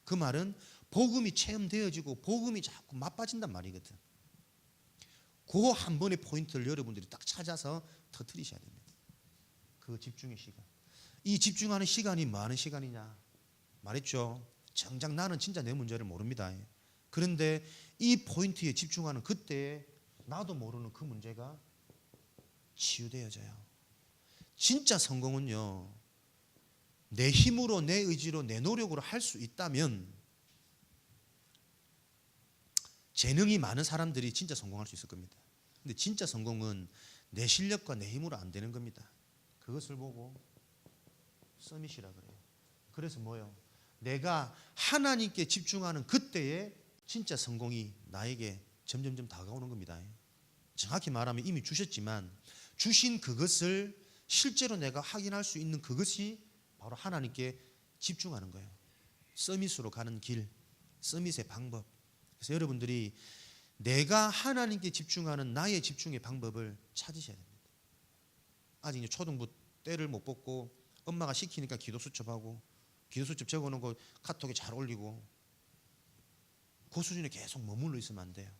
그 말은 복음이 체험되어지고 복음이 자꾸 맛빠진단 말이거든. 그 한 번의 포인트를 여러분들이 딱 찾아서 터뜨리셔야 됩니다. 그 집중의 시간. 이 집중하는 시간이 많은 시간이냐? 말했죠. 정작 나는 진짜 내 문제를 모릅니다. 그런데 이 포인트에 집중하는 그때 나도 모르는 그 문제가 치유되어져요. 진짜 성공은요, 내 힘으로, 내 의지로, 내 노력으로 할 수 있다면 재능이 많은 사람들이 진짜 성공할 수 있을 겁니다. 근데 진짜 성공은 내 실력과 내 힘으로 안 되는 겁니다. 그것을 보고 서밋이라 그래요. 그래서 뭐요? 내가 하나님께 집중하는 그때에 진짜 성공이 나에게 점점점 다가오는 겁니다. 정확히 말하면 이미 주셨지만 주신 그것을 실제로 내가 확인할 수 있는 그것이 바로 하나님께 집중하는 거예요. 서밋으로 가는 길, 서밋의 방법. 그래서 여러분들이 내가 하나님께 집중하는 나의 집중의 방법을 찾으셔야 됩니다. 아직 이제 초등부 때를 못 뽑고 엄마가 시키니까 기도 수첩하고 기도 수첩 적어놓은 거 카톡에 잘 올리고 그 수준에 계속 머물러 있으면 안 돼요.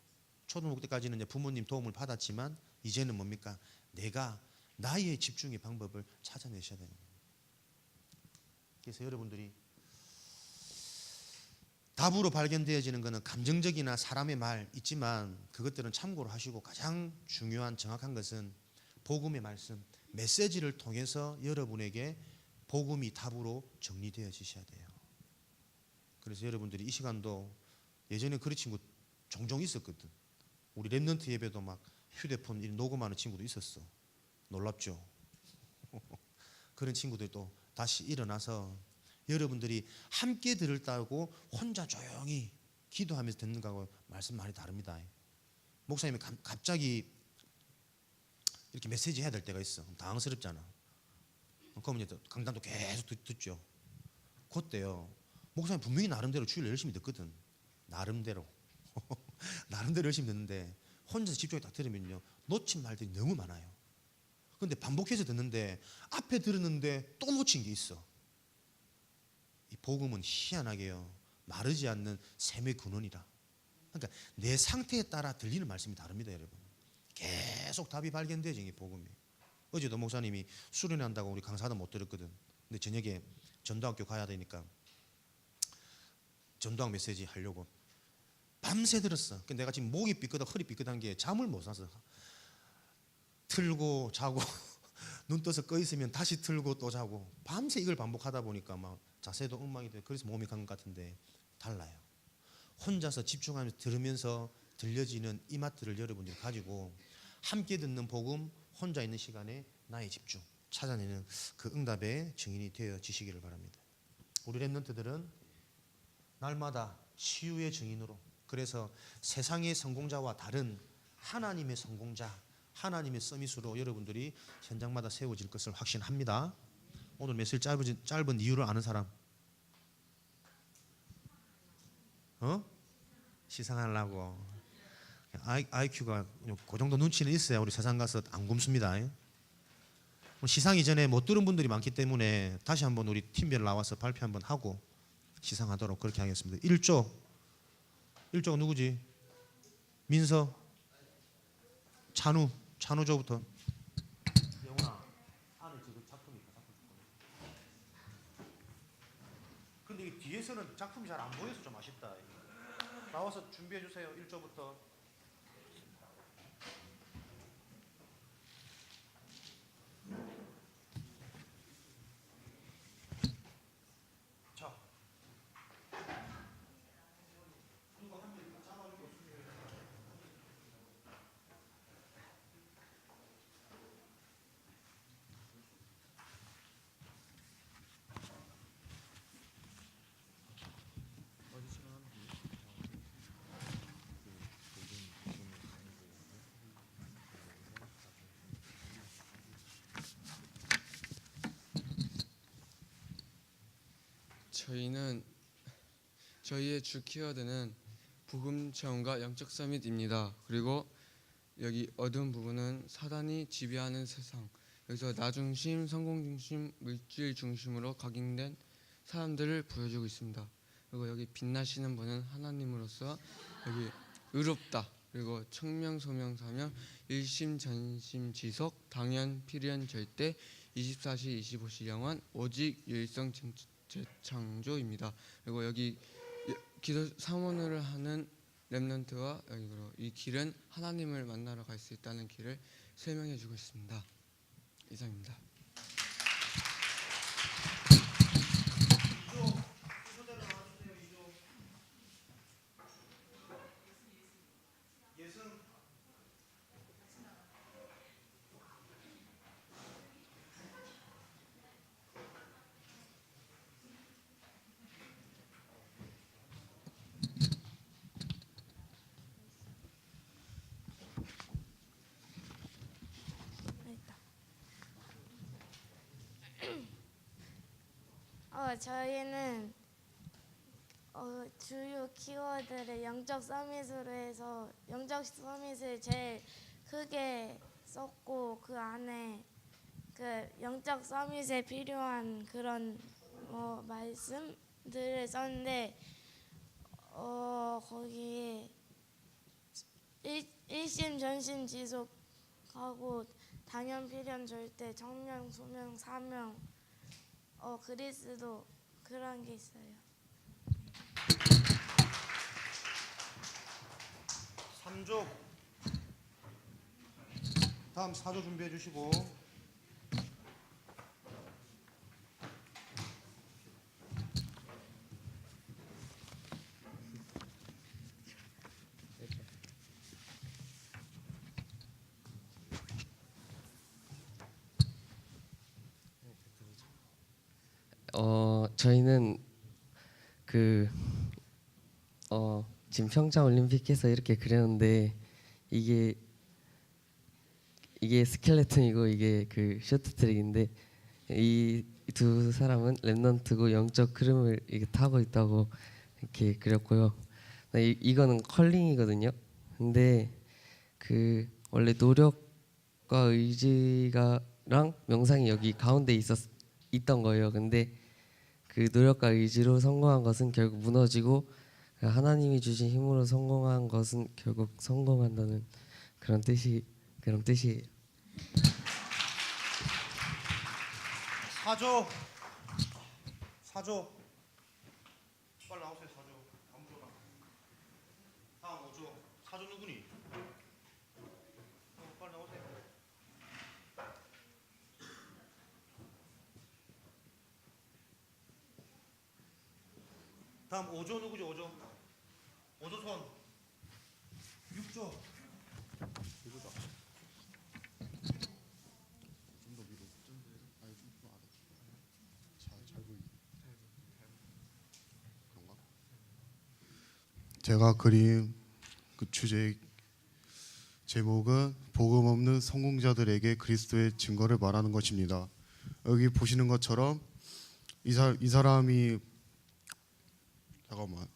초등부 때까지는 이제 부모님 도움을 받았지만 이제는 뭡니까? 내가 나의 집중의 방법을 찾아내셔야 되는 거예요. 그래서 여러분들이 답으로 발견되어지는 것은 감정적이나 사람의 말 있지만 그것들은 참고로 하시고 가장 중요한 정확한 것은 복음의 말씀, 메시지를 통해서 여러분에게 복음이 답으로 정리되어지셔야 돼요. 그래서 여러분들이 이 시간도 예전에 그런 친구 종종 있었거든. 우리 랩넌트 예배도 막 휴대폰 녹음하는 친구도 있었어. 놀랍죠? 그런 친구들이 또 다시 일어나서 여러분들이 함께 들었다고 혼자 조용히 기도하면서 듣는 거하고 말씀 많이 다릅니다. 목사님이 갑자기 이렇게 메시지 해야 될 때가 있어. 당황스럽잖아. 그러면 이제 강단도 계속 듣죠. 그때요. 목사님 분명히 나름대로 주일 열심히 듣거든. 나름대로 열심히 듣는데 혼자서 집중해 딱 들으면요 놓친 말들이 너무 많아요. 근데 반복해서 듣는데 앞에 들었는데 또 놓친 게 있어. 이 복음은 희한하게요 마르지 않는 샘의 근원이라. 그러니까 내 상태에 따라 들리는 말씀이 다릅니다, 여러분. 계속 답이 발견되죠, 이 복음이. 어제도 목사님이 수련회 한다고 우리 강사도 못 들었거든. 근데 저녁에 전도학교 가야 되니까 전도학 메시지 하려고 밤새 들었어. 내가 지금 목이 삐끗하고 허리 삐끗한 게 잠을 못 자서 틀고 자고 눈 떠서 꺼 있으면 다시 틀고 또 자고 밤새 이걸 반복하다 보니까 막 자세도 엉망이 돼. 그래서 몸이 간 것 같은데 달라요. 혼자서 집중하면서 들으면서 들려지는 이 맛들을 여러분들이 가지고 함께 듣는 복음, 혼자 있는 시간에 나의 집중 찾아내는 그 응답의 증인이 되어지시기를 바랍니다. 우리 랩런트들은 날마다 치유의 증인으로, 그래서 세상의 성공자와 다른 하나님의 성공자, 하나님의 서밋으로 여러분들이 현장마다 세워질 것을 확신합니다. 오늘 메시지 짧은 이유를 아는 사람? 시상하려고. IQ가 그 정도 눈치는 있어야 우리 세상 가서 안 굶습니다. 시상 이전에 못 들은 분들이 많기 때문에 다시 한번 우리 팀별 나와서 발표 한번 하고 시상하도록 그렇게 하겠습니다. 1조가 누구지? 민서, 찬우조부터. 영훈아, 안에 지금 작품이 있다. 근데 이 뒤에서는 작품이 잘 안 보여서 좀 아쉽다. 나와서 준비해 주세요. 1조부터. 자. 저희는 저희의 주 키워드는 복음 체험과 영적 서밋입니다. 그리고 여기 어두운 부분은 사단이 지배하는 세상, 여기서 나 중심, 성공 중심, 물질 중심으로 각인된 사람들을 보여주고 있습니다. 그리고 여기 빛나시는 분은 하나님으로서 여기 의롭다, 그리고 청명, 소명, 사명, 일심, 전심, 지속, 당연, 필연, 절대, 24시, 25시 영원, 오직, 유일성, 재창조입니다. 그리고 여기 기도 사모를 하는 렘넌트와 이 길은 하나님을 만나러 갈 수 있다는 길을 설명해 주고 있습니다. 이상입니다. 저희는 주요 키워드를 영적 서밋으로 해서 영적 서밋을 제일 크게 썼고 그 안에 그 영적 서밋에 필요한 그런 말씀들을 썼는데 거기에 일심 전심 지속하고 당연 필연 절대 정명 소명 사명 그리스도 그런 게 있어요. 3조. 다음 4조 준비해 주시고. 저희는 지금 평창 올림픽에서 이렇게 그렸는데 이게 스켈레톤이고 이게 그 쇼트트랙인데 이 두 사람은 랩넌트고 영적 흐름을 이게 타고 있다고 이렇게 그렸고요. 이거는 컬링이거든요. 근데 그 원래 노력과 의지가랑 명상이 여기 가운데 있던 거예요. 근데 그 노력과 의지로 성공한 것은 결국 무너지고 하나님이 주신 힘으로 성공한 것은 결국 성공한다는 그런 뜻이에요. 4조. 4조. 빨리 나오세요. 4조. 아무조나. 다음 5조. 4조 누구니? 빨리 나오세요. 다음 5조 누구죠? 5조. 5조 손. 6조. 이거다. 좀더 위로. 아니 좀 아래. 잘 보이게. 그런가? 제가 그린 그 주제 제목은 복음 없는 성공자들에게 그리스도의 증거를 말하는 것입니다. 여기 보시는 것처럼 이 사람이 잠깐만.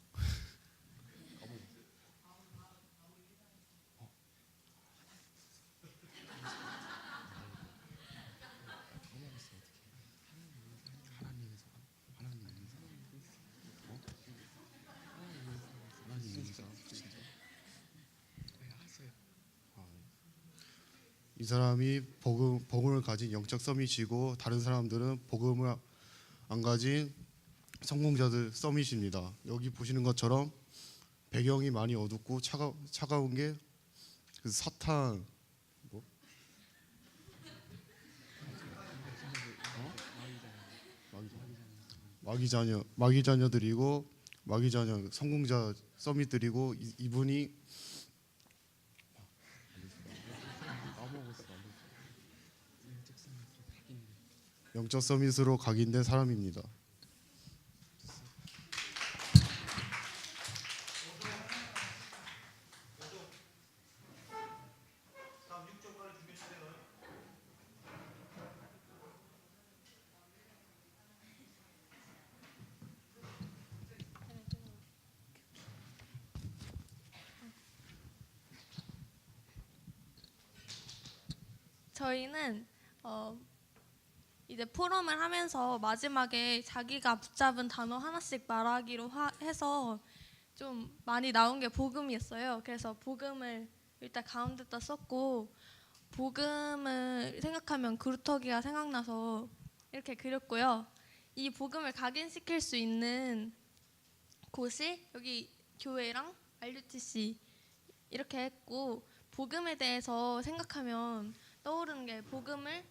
이 사람이 복음을 가진 영적 서밋이고 다른 사람들은 복음을 안 가진 성공자들 서밋입니다. 여기 보시는 것처럼 배경이 많이 어둡고 차가운 게 그 사탄 마귀 자녀들이고 마귀 자녀 성공자 서밋들이고 이분이 영적 서밋으로 각인된 사람입니다. 저희는 이제 포럼을 하면서 마지막에 자기가 붙잡은 단어 하나씩 말하기로 해서 좀 많이 나온 게 복음이었어요. 그래서 복음을 일단 가운데다 썼고 복음을 생각하면 그루터기가 생각나서 이렇게 그렸고요. 이 복음을 각인시킬 수 있는 곳이 여기 교회랑 RUTC 이렇게 했고 복음에 대해서 생각하면 떠오르는 게 복음을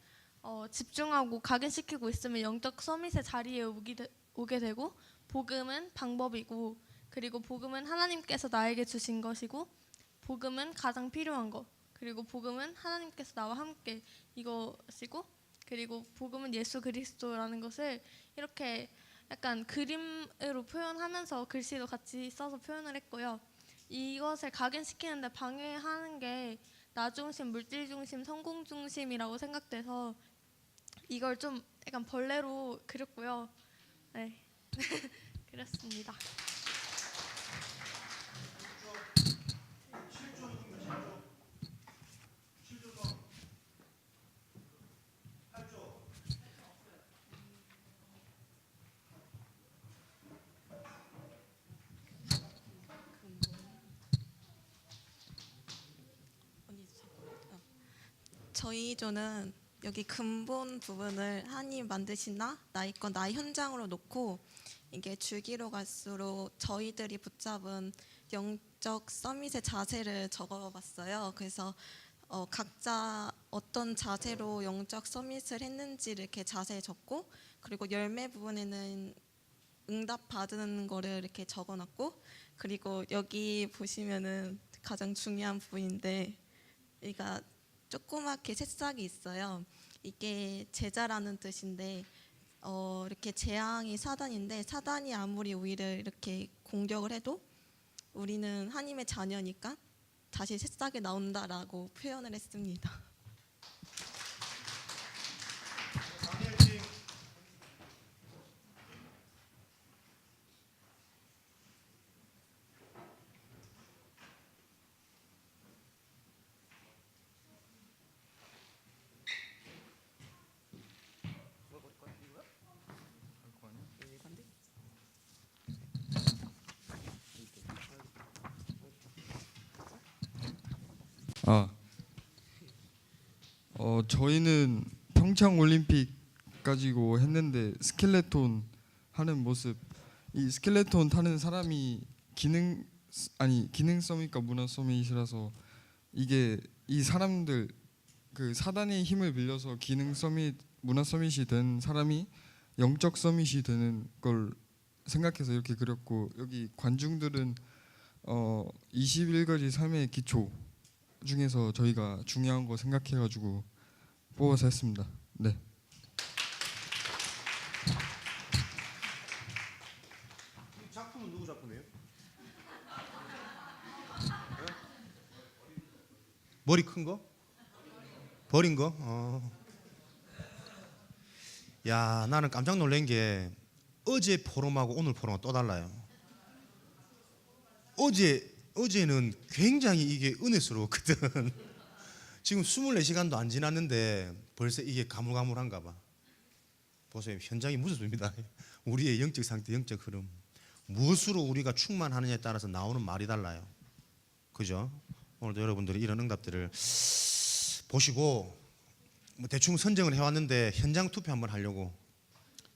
집중하고 각인시키고 있으면 영적 서밋의 자리에 오게 되고 복음은 방법이고 그리고 복음은 하나님께서 나에게 주신 것이고 복음은 가장 필요한 것 그리고 복음은 하나님께서 나와 함께 이것이고 그리고 복음은 예수 그리스도라는 것을 이렇게 약간 그림으로 표현하면서 글씨도 같이 써서 표현을 했고요. 이것을 각인시키는데 방해하는 게 나 중심, 물질 중심, 성공 중심이라고 생각돼서 이걸 좀 약간 벌레로 그렸고요. 네, 그렸습니다. 저희 조는 여기 근본 부분을 하나님 만드신 나의 건 나의 현장으로 놓고 이게 줄기로 갈수록 저희들이 붙잡은 영적 서밋의 자세를 적어봤어요. 그래서 각자 어떤 자세로 영적 서밋을 했는지를 이렇게 자세히 적고, 그리고 열매 부분에는 응답 받는 거를 이렇게 적어놨고, 그리고 여기 보시면은 가장 중요한 부분인데, 여기가 조그맣게 새싹이 있어요. 이게 제자라는 뜻인데 이렇게 재앙이 사단인데, 사단이 아무리 우리를 이렇게 공격을 해도 우리는 하나님의 자녀니까 다시 새싹이 나온다라고 표현을 했습니다. 저희는 평창 올림픽 가지고 했는데 스켈레톤 하는 모습, 이 스켈레톤 타는 사람이 기능 서밋과 문화 서밋이라서 이게 이 사람들 그 사단의 힘을 빌려서 기능 서밋, 문화 서밋이 된 사람이 영적 서밋이 되는 걸 생각해서 이렇게 그렸고, 여기 관중들은 21가지 삶의 기초 중에서 저희가 중요한 거 생각해가지고 뽑아서 했습니다. 네. 이 작품은 누구 작품이에요? 머리 큰 거? 버린 거? 야, 나는 깜짝 놀란 게 어제 포럼하고 오늘 포럼하고 또 달라요. 어제는 굉장히 이게 은혜스러웠거든. 지금 24시간도 안 지났는데 벌써 이게 가물가물한가 봐. 보세요. 현장이 무섭습니다. 우리의 영적 상태, 영적 흐름. 무엇으로 우리가 충만하느냐에 따라서 나오는 말이 달라요. 그죠? 오늘도 여러분들이 이런 응답들을 보시고 뭐 대충 선정을 해왔는데 현장 투표 한번 하려고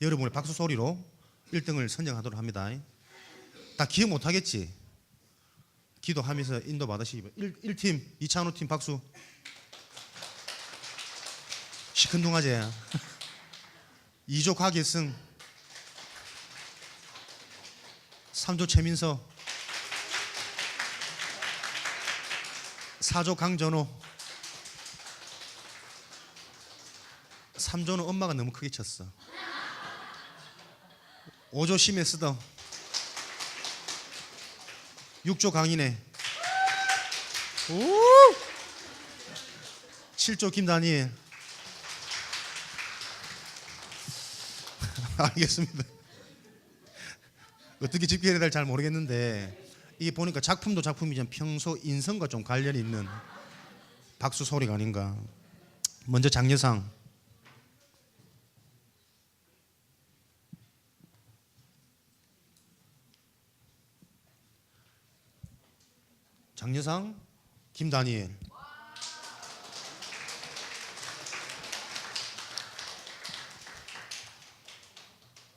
여러분의 박수 소리로 1등을 선정하도록 합니다. 다 기억 못하겠지? 기도하면서 인도 받으시기 바랍니다. 1팀 이찬호 팀 박수. 시큰둥하지. 2조 가계승, 3조 최민서, 4조 강전호, 3조는 엄마가 너무 크게 쳤어. 5조 심혜스더, 6조 강인혜, 7조 김다니엘. 알겠습니다. 어떻게 집계해야 될지 잘 모르겠는데 이게 보니까 작품도 작품이지만 평소 인성과 좀 관련이 있는 박수 소리가 아닌가. 먼저 장려상. 장려상 김다니엘.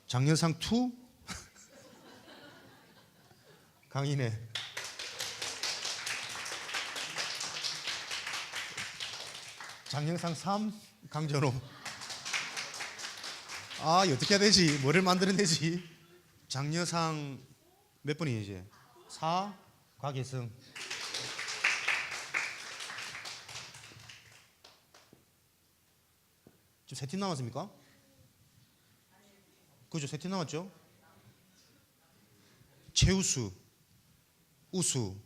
장려상 2 강인혜. 장려상 3 강전호. 아, 어떻게 해야 되지? 뭐를 만들어내지? 장려상 몇 번이에요 이제? 4 곽예승. 지금 3팀 남았습니까? 그죠? 3팀 남았죠? 최우수, 우수,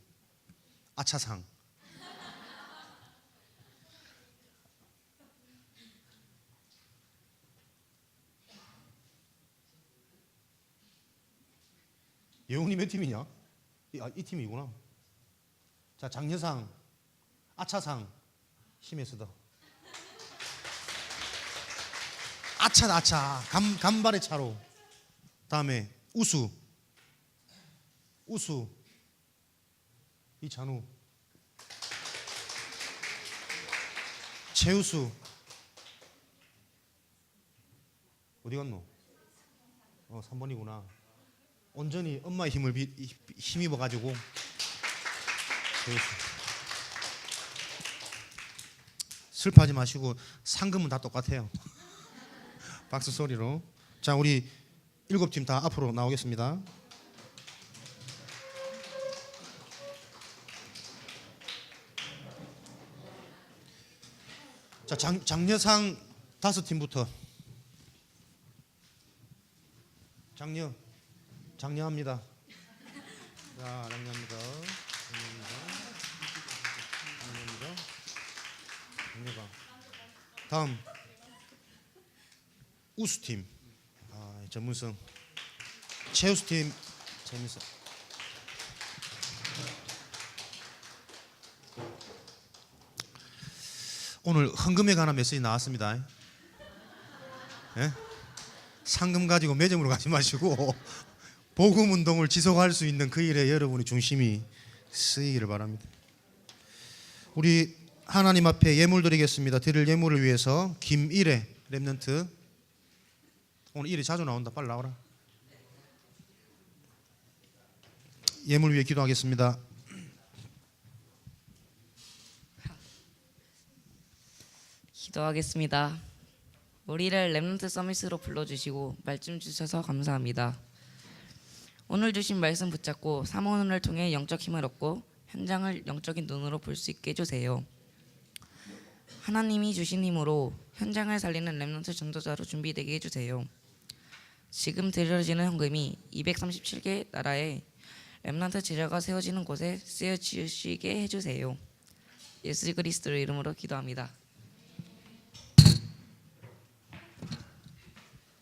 아차상. 예웅이 몇 팀이냐? 이 팀이구나. 자, 장려상, 아차상, 힘에 쓰다. 아차, 간발의 차로. 다음에 우수, 이찬우, 최우수, 어디 갔노? 3번이구나. 온전히 엄마의 힘을 힘입어 가지고. 슬퍼하지 마시고 상금은 다 똑같아요. 박수 소리로. 자, 우리 7팀 다 앞으로 나오겠습니다. 자, 장려상 5팀부터. 장려합니다. 자, 장려합니다. 다음 우수팀. 전문성. 최우수팀 재밌어. 오늘 헌금에 관한 메시지 나왔습니다. 예? 상금 가지고 매점으로 가지 마시고 복음 운동을 지속할 수 있는 그 일에 여러분이 중심이 쓰이기를 바랍니다. 우리 하나님 앞에 예물 드리겠습니다. 드릴 예물을 위해서 김일애 랩넌트. 오늘 일이 자주 나온다. 빨리 나와라. 예물 위해 기도하겠습니다. 기도하겠습니다. 우리를 렘넌트 서밋으로 불러주시고 말씀 주셔서 감사합니다. 오늘 주신 말씀 붙잡고 사모님을 통해 영적 힘을 얻고 현장을 영적인 눈으로 볼 수 있게 해주세요. 하나님이 주신 힘으로 현장을 살리는 렘넌트 전도자로 준비되게 해주세요. 지금 드려지는 헌금이 237개 나라에 렘넌트 제자가 세워지는 곳에 쓰여지시게 해주세요. 예수 그리스도의 이름으로 기도합니다.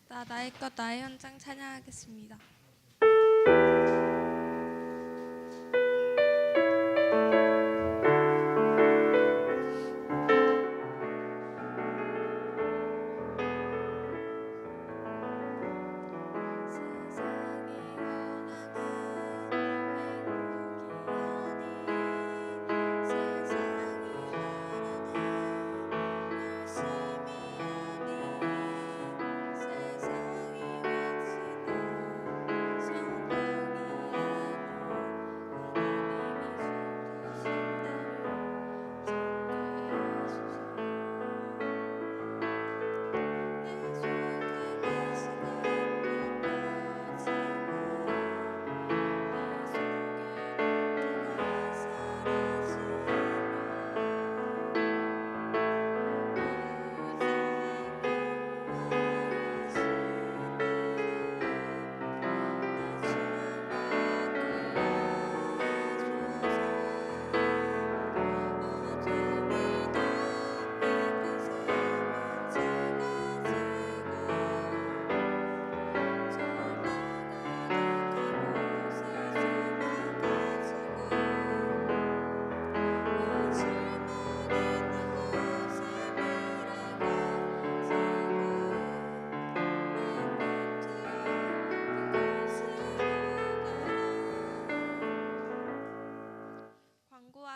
나의 것 나의 현장 찬양하겠습니다.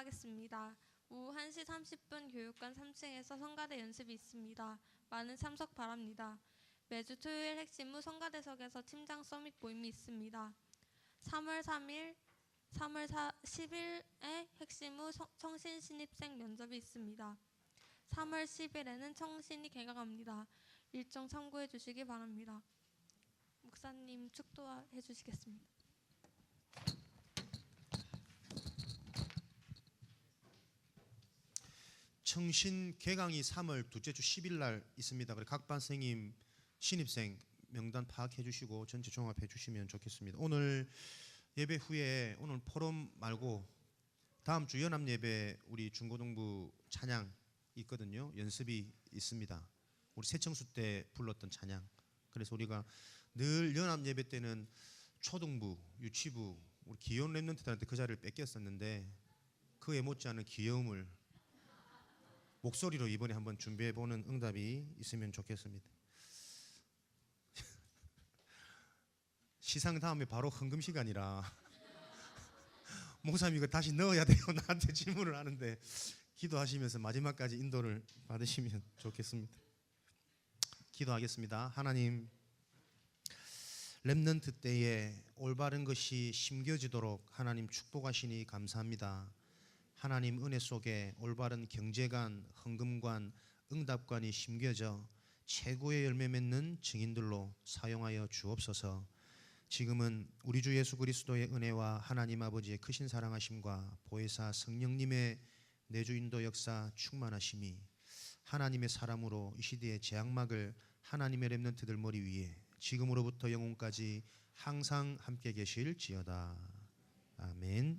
하겠습니다. 오후 1시 30분 교육관 3층에서 성가대 연습이 있습니다. 많은 참석 바랍니다. 매주 토요일 핵심 후 성가대석에서 팀장 서밋 모임이 있습니다. 3월 10일에 핵심 후 청신 신입생 면접이 있습니다. 3월 10일에는 청신이 개강합니다. 일정 참고해 주시기 바랍니다. 목사님 축도해 주시겠습니다. 청신 개강이 3월 둘째 주 10일 날 있습니다. 그래 각 반 선생님 신입생 명단 파악해 주시고 전체 종합해 주시면 좋겠습니다. 오늘 예배 후에 오늘 포럼 말고 다음 주 연합 예배 우리 중고등부 찬양 있거든요. 연습이 있습니다. 우리 새청수 때 불렀던 찬양. 그래서 우리가 늘 연합 예배 때는 초등부, 유치부 우리 귀여운 랩런트들한테 그 자리를 뺏겼었는데 그에 못지않은 귀여움을 목소리로 이번에 한번 준비해보는 응답이 있으면 좋겠습니다. 시상 다음에 바로 헌금 시간이라 목사님 이거 다시 넣어야 돼요. 나한테 질문을 하는데 기도하시면서 마지막까지 인도를 받으시면 좋겠습니다. 기도하겠습니다. 하나님, 렘넌트 때에 올바른 것이 심겨지도록 하나님 축복하시니 감사합니다. 하나님 은혜 속에 올바른 경제관, 헌금관, 응답관이 심겨져 최고의 열매 맺는 증인들로 사용하여 주옵소서. 지금은 우리 주 예수 그리스도의 은혜와 하나님 아버지의 크신 사랑하심과 보혜사 성령님의 내주 인도 역사 충만하심이 하나님의 사람으로 이 시대의 재앙막을 하나님의 렘넌트들 머리 위에 지금으로부터 영원까지 항상 함께 계실지어다. 아멘.